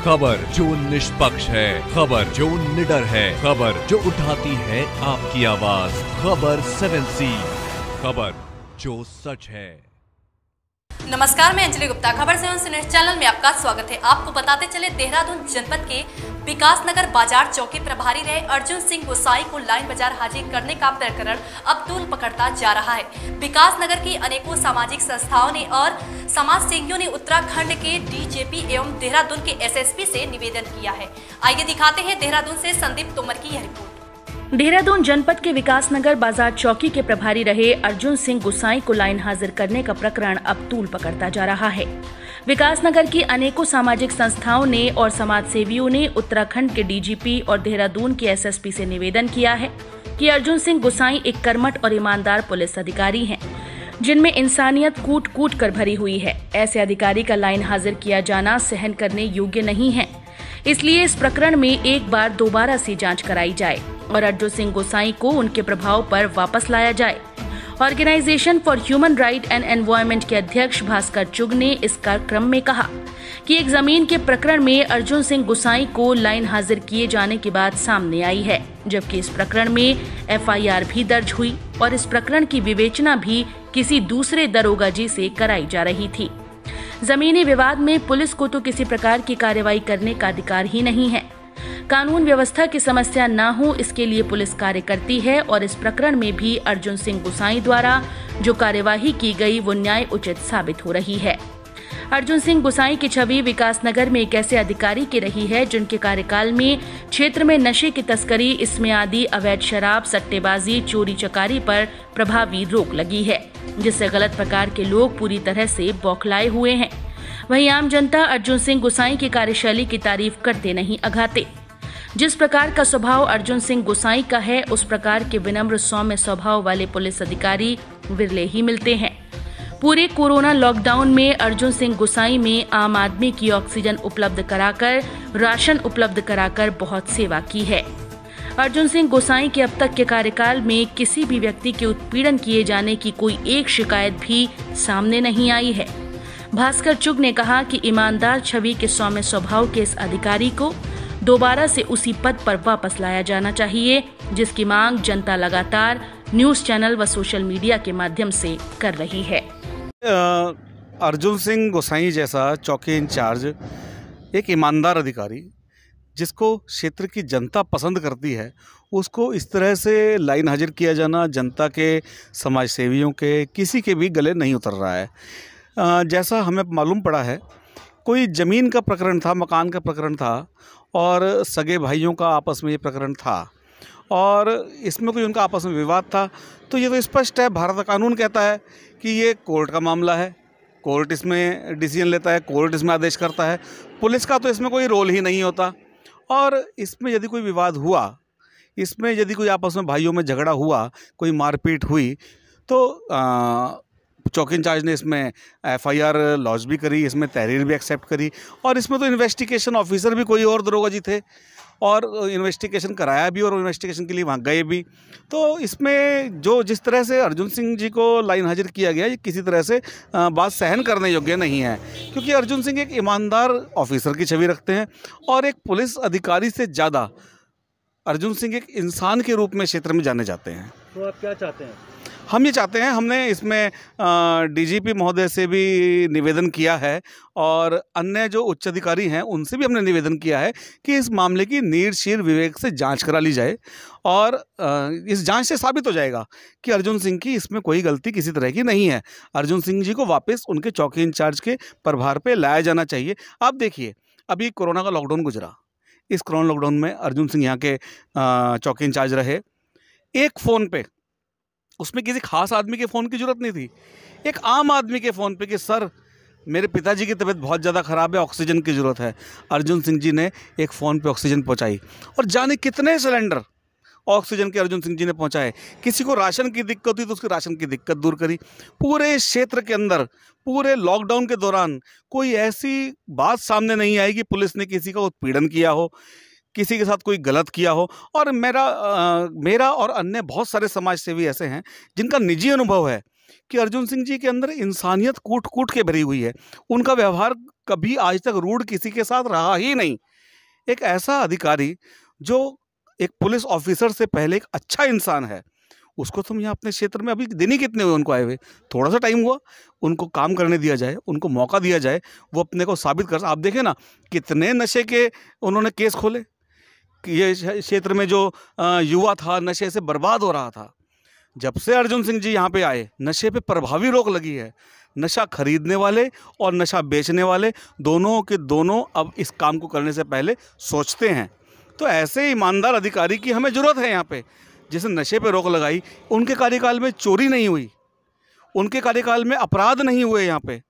खबर जो निष्पक्ष है, खबर जो निडर है, खबर जो उठाती है आपकी आवाज। खबर 7C, खबर जो सच है। नमस्कार, मैं अंजलि गुप्ता। खबर 7C न्यूज चैनल में आपका स्वागत है। आपको बताते चले, देहरादून जनपद के विकासनगर बाजार चौकी प्रभारी रहे अर्जुन सिंह गोसाई को लाइन बाजार हाजिर करने का प्रकरण अब तूल पकड़ता जा रहा है। विकासनगर की अनेकों सामाजिक संस्थाओं ने और समाज सेवियों ने उत्तराखंड के डीजीपी एवं देहरादून के एसएसपी से निवेदन किया है। आइए दिखाते हैं देहरादून से संदीप तोमर की यह रिपोर्ट। देहरादून जनपद के विकासनगर बाजार चौकी के प्रभारी रहे अर्जुन सिंह गोसाई को लाइन हाजिर करने का प्रकरण अब तूल पकड़ता जा रहा है। विकासनगर की अनेकों सामाजिक संस्थाओं ने और समाज सेवियों ने उत्तराखंड के डीजीपी और देहरादून के एसएसपी से निवेदन किया है कि अर्जुन सिंह गोसाई एक कर्मठ और ईमानदार पुलिस अधिकारी हैं, जिनमें इंसानियत कूट कूट कर भरी हुई है। ऐसे अधिकारी का लाइन हाजिर किया जाना सहन करने योग्य नहीं है। इसलिए इस प्रकरण में एक बार दोबारा से जांच कराई जाए और अर्जुन सिंह गोसाई को उनके प्रभाव पर वापस लाया जाए। Organisation for human right and environment के अध्यक्ष भास्कर चुग ने इस कार्यक्रम में कहा कि एक जमीन के प्रकरण में अर्जुन सिंह गोसाई को लाइन हाजिर किए जाने की बात सामने आई है, जबकि इस प्रकरण में एफआईआर भी दर्ज हुई और इस प्रकरण की विवेचना भी किसी दूसरे दरोगा जी से कराई जा रही थी। जमीनी विवाद में पुलिस को तो किसी प्रकार की कार्रवाई करने का अधिकार ही नहीं है। कानून व्यवस्था की समस्या न हो, इसके लिए पुलिस कार्य करती है और इस प्रकरण में भी अर्जुन सिंह गोसाई द्वारा जो कार्यवाही की गई वो न्याय उचित साबित हो रही है। अर्जुन सिंह गोसाई की छवि विकासनगर में एक ऐसे अधिकारी की रही है जिनके कार्यकाल में क्षेत्र में नशे की तस्करी, इसमें आदि अवैध शराब, सट्टेबाजी, चोरी चकारी पर प्रभावी रोक लगी है, जिससे गलत प्रकार के लोग पूरी तरह से बौखलाए हुए हैं। वहीं आम जनता अर्जुन सिंह गोसाई की कार्यशैली की तारीफ करते नहीं अघाते। जिस प्रकार का स्वभाव अर्जुन सिंह गोसाई का है, उस प्रकार के विनम्र सौम्य स्वभाव वाले पुलिस अधिकारी विरले ही मिलते हैं। पूरे कोरोना लॉकडाउन में अर्जुन सिंह गोसाई में आम आदमी की ऑक्सीजन उपलब्ध कराकर, राशन उपलब्ध कराकर बहुत सेवा की है। अर्जुन सिंह गोसाई के अब तक के कार्यकाल में किसी भी व्यक्ति के उत्पीड़न किए जाने की कोई एक शिकायत भी सामने नहीं आई है। भास्कर चुग ने कहा कि ईमानदार छवि के सौम्य स्वभाव के इस अधिकारी को दोबारा से उसी पद पर वापस लाया जाना चाहिए, जिसकी मांग जनता लगातार न्यूज चैनल व सोशल मीडिया के माध्यम से कर रही है। अर्जुन सिंह गोसाई जैसा चौकी इंचार्ज एक ईमानदार अधिकारी, जिसको क्षेत्र की जनता पसंद करती है, उसको इस तरह से लाइन हाजिर किया जाना जनता के, समाज सेवियों के, किसी के भी गले नहीं उतर रहा है। जैसा हमें मालूम पड़ा है, कोई ज़मीन का प्रकरण था, मकान का प्रकरण था और सगे भाइयों का आपस में ये प्रकरण था और इसमें कोई उनका आपस में विवाद था। तो ये तो स्पष्ट है, भारत का कानून कहता है कि ये कोर्ट का मामला है, कोर्ट इसमें डिसीजन लेता है, कोर्ट इसमें आदेश करता है, पुलिस का तो इसमें कोई रोल ही नहीं होता। और इसमें यदि कोई विवाद हुआ, इसमें यदि कोई आपस में भाइयों में झगड़ा हुआ, कोई मारपीट हुई, तो चौकी इंचार्ज ने इसमें एफआईआर लॉन्च भी करी, इसमें तहरीर भी एक्सेप्ट करी और इसमें तो इन्वेस्टिगेशन ऑफिसर भी कोई और दरोगा जी थे और इन्वेस्टिगेशन कराया भी और इन्वेस्टिगेशन के लिए वहाँ गए भी। तो इसमें जो जिस तरह से अर्जुन सिंह जी को लाइन हाजिर किया गया, ये किसी तरह से बात सहन करने योग्य नहीं है, क्योंकि अर्जुन सिंह एक ईमानदार ऑफिसर की छवि रखते हैं और एक पुलिस अधिकारी से ज़्यादा अर्जुन सिंह एक इंसान के रूप में क्षेत्र में जाने जाते हैं। तो आप क्या चाहते हैं? हम ये चाहते हैं, हमने इसमें डीजीपी महोदय से भी निवेदन किया है और अन्य जो उच्च अधिकारी हैं उनसे भी हमने निवेदन किया है कि इस मामले की नीड़ शीर विवेक से जांच करा ली जाए और इस जांच से साबित हो जाएगा कि अर्जुन सिंह की इसमें कोई गलती किसी तरह की नहीं है। अर्जुन सिंह जी को वापस उनके चौकी इंचार्ज के प्रभार पे लाया जाना चाहिए। आप देखिए, अभी कोरोना का लॉकडाउन गुजरा, इस कोरोना लॉकडाउन में अर्जुन सिंह यहाँ के चौकी इंचार्ज रहे। एक फ़ोन पे, उसमें किसी खास आदमी के फ़ोन की ज़रूरत नहीं थी, एक आम आदमी के फ़ोन पे कि सर मेरे पिताजी की तबीयत बहुत ज़्यादा ख़राब है, ऑक्सीजन की ज़रूरत है, अर्जुन सिंह जी ने एक फ़ोन पे ऑक्सीजन पहुंचाई और जाने कितने सिलेंडर ऑक्सीजन के अर्जुन सिंह जी ने पहुंचाए। किसी को राशन की दिक्कत हुई तो उसकी राशन की दिक्कत दूर करी। पूरे क्षेत्र के अंदर पूरे लॉकडाउन के दौरान कोई ऐसी बात सामने नहीं आई कि पुलिस ने किसी का उत्पीड़न किया हो, किसी के साथ कोई गलत किया हो। और मेरा और अन्य बहुत सारे समाज सेवी ऐसे हैं जिनका निजी अनुभव है कि अर्जुन सिंह जी के अंदर इंसानियत कूट कूट के भरी हुई है। उनका व्यवहार कभी आज तक रूड किसी के साथ रहा ही नहीं। एक ऐसा अधिकारी जो एक पुलिस ऑफिसर से पहले एक अच्छा इंसान है, उसको तुम यहाँ अपने क्षेत्र में अभी दिन ही कितने हुए उनको आए हुए, थोड़ा सा टाइम हुआ, उनको काम करने दिया जाए, उनको मौका दिया जाए, वो अपने को साबित कर। आप देखें ना कितने नशे के उन्होंने केस खोले कि ये क्षेत्र में जो युवा था नशे से बर्बाद हो रहा था। जब से अर्जुन सिंह जी यहाँ पे आए नशे पे प्रभावी रोक लगी है। नशा खरीदने वाले और नशा बेचने वाले दोनों के दोनों अब इस काम को करने से पहले सोचते हैं। तो ऐसे ईमानदार अधिकारी की हमें ज़रूरत है यहाँ पे, जिसने नशे पे रोक लगाई। उनके कार्यकाल में चोरी नहीं हुई, उनके कार्यकाल में अपराध नहीं हुए यहाँ पे।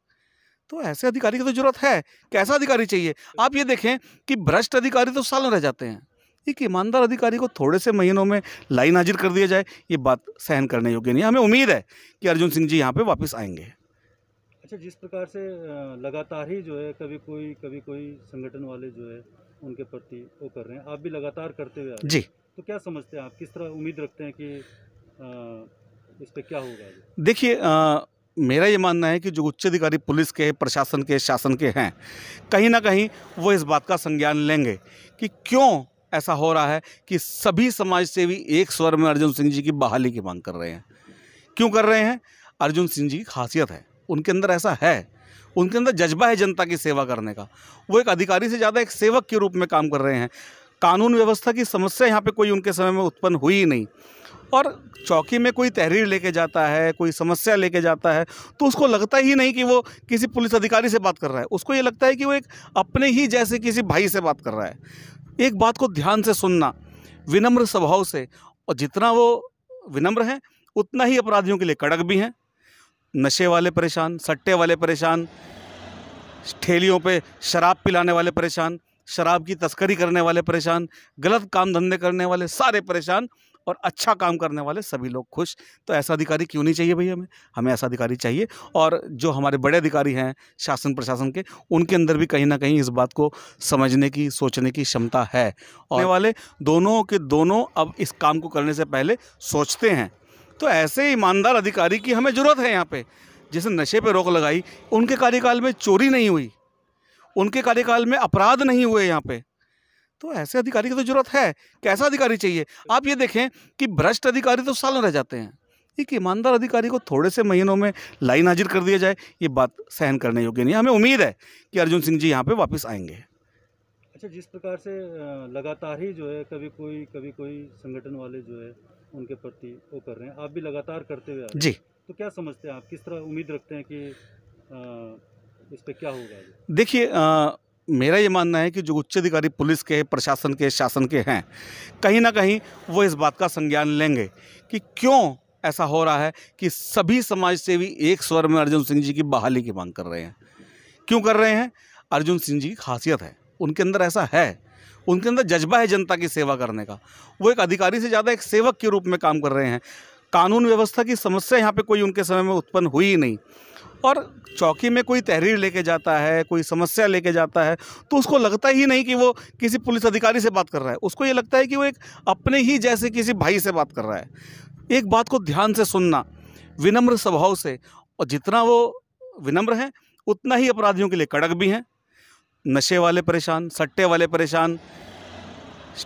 तो ऐसे अधिकारी की तो जरूरत है। कैसा अधिकारी चाहिए? आप ये देखें कि भ्रष्ट अधिकारी तो सालों रह जाते हैं, एक ईमानदार अधिकारी को थोड़े से महीनों में लाइन हाजिर कर दिया जाए, ये बात सहन करने योग्य नहीं है। हमें उम्मीद है कि अर्जुन सिंह जी यहाँ पे वापस आएंगे। अच्छा, जिस प्रकार से लगातार ही जो है कभी कोई संगठन वाले जो है उनके प्रति वो कर रहे हैं, आप भी लगातार करते हुए आ रहे हैं। जी, तो क्या समझते हैं आप, किस तरह उम्मीद रखते हैं कि इस पे क्या होगा? देखिए मेरा ये मानना है कि जो उच्च अधिकारी पुलिस के, प्रशासन के, शासन के हैं, कहीं ना कहीं वो इस बात का संज्ञान लेंगे कि क्यों ऐसा हो रहा है कि सभी समाज सेवी एक स्वर में अर्जुन सिंह जी की बहाली की मांग कर रहे हैं। क्यों कर रहे हैं? अर्जुन सिंह जी की खासियत है, उनके अंदर ऐसा है, उनके अंदर जज्बा है जनता की सेवा करने का। वो एक अधिकारी से ज़्यादा एक सेवक के रूप में काम कर रहे हैं। कानून व्यवस्था की समस्या यहाँ पे कोई उनके समय में उत्पन्न हुई ही नहीं। और चौकी में कोई तहरीर लेके जाता है, कोई समस्या लेके जाता है, तो उसको लगता ही नहीं कि वो किसी पुलिस अधिकारी से बात कर रहा है। उसको ये लगता है कि वो एक अपने ही जैसे किसी भाई से बात कर रहा है। एक बात को ध्यान से सुनना, विनम्र स्वभाव से, और जितना वो विनम्र हैं उतना ही अपराधियों के लिए कड़क भी हैं। नशे वाले परेशान, सट्टे वाले परेशान, ठेलियों पे शराब पिलाने वाले परेशान, शराब की तस्करी करने वाले परेशान, गलत काम धंधे करने वाले सारे परेशान, और अच्छा काम करने वाले सभी लोग खुश। तो ऐसा अधिकारी क्यों नहीं चाहिए भैया? हमें ऐसा अधिकारी चाहिए। और जो हमारे बड़े अधिकारी हैं शासन प्रशासन के, उनके अंदर भी कहीं ना कहीं इस बात को समझने की, सोचने की क्षमता है। और वाले दोनों के दोनों अब इस काम को करने से पहले सोचते हैं। तो ऐसे ईमानदार अधिकारी की हमें ज़रूरत है यहाँ पे, जिसने नशे पे रोक लगाई। उनके कार्यकाल में चोरी नहीं हुई, उनके कार्यकाल में अपराध नहीं हुए यहाँ पे। तो ऐसे अधिकारी की तो जरूरत है। कैसा अधिकारी चाहिए? आप ये देखें कि भ्रष्ट अधिकारी तो सालों रह जाते हैं, एक ईमानदार अधिकारी को थोड़े से महीनों में लाइन हाजिर कर दिया जाए, ये बात सहन करने योग्य नहीं है। हमें उम्मीद है कि अर्जुन सिंह जी यहाँ पे वापस आएंगे। अच्छा, जिस प्रकार से लगातार ही जो है कभी कोई संगठन वाले जो है उनके प्रति वो कर रहे हैं, आप भी लगातार करते हुए आ रहे हैं। जी, तो क्या समझते हैं आप, किस तरह उम्मीद रखते हैं कि इस पे क्या होगा? देखिए मेरा ये मानना है कि जो उच्च अधिकारी पुलिस के, प्रशासन के, शासन के हैं, कहीं ना कहीं वो इस बात का संज्ञान लेंगे कि क्यों ऐसा हो रहा है कि सभी समाज सेवी एक स्वर में अर्जुन सिंह जी की बहाली की मांग कर रहे हैं। क्यों कर रहे हैं? अर्जुन सिंह जी की खासियत है, उनके अंदर ऐसा है, उनके अंदर जज्बा है जनता की सेवा करने का। वो एक अधिकारी से ज़्यादा एक सेवक के रूप में काम कर रहे हैं। कानून व्यवस्था की समस्या यहाँ पे कोई उनके समय में उत्पन्न हुई ही नहीं। और चौकी में कोई तहरीर लेके जाता है, कोई समस्या लेके जाता है, तो उसको लगता ही नहीं कि वो किसी पुलिस अधिकारी से बात कर रहा है। उसको ये लगता है कि वो एक अपने ही जैसे किसी भाई से बात कर रहा है। एक बात को ध्यान से सुनना, विनम्र स्वभाव से, और जितना वो विनम्र हैं उतना ही अपराधियों के लिए कड़क भी हैं। नशे वाले परेशान, सट्टे वाले परेशान,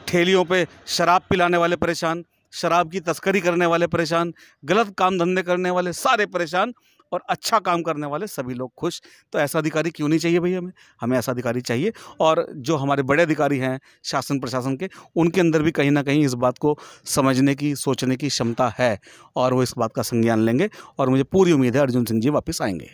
ठेलियों पे शराब पिलाने वाले परेशान, शराब की तस्करी करने वाले परेशान, गलत काम धंधे करने वाले सारे परेशान, और अच्छा काम करने वाले सभी लोग खुश। तो ऐसा अधिकारी क्यों नहीं चाहिए भैया? हमें ऐसा अधिकारी चाहिए। और जो हमारे बड़े अधिकारी हैं शासन प्रशासन के, उनके अंदर भी कहीं ना कहीं इस बात को समझने की, सोचने की क्षमता है, और वो इस बात का संज्ञान लेंगे। और मुझे पूरी उम्मीद है अर्जुन सिंह जी वापस आएंगे।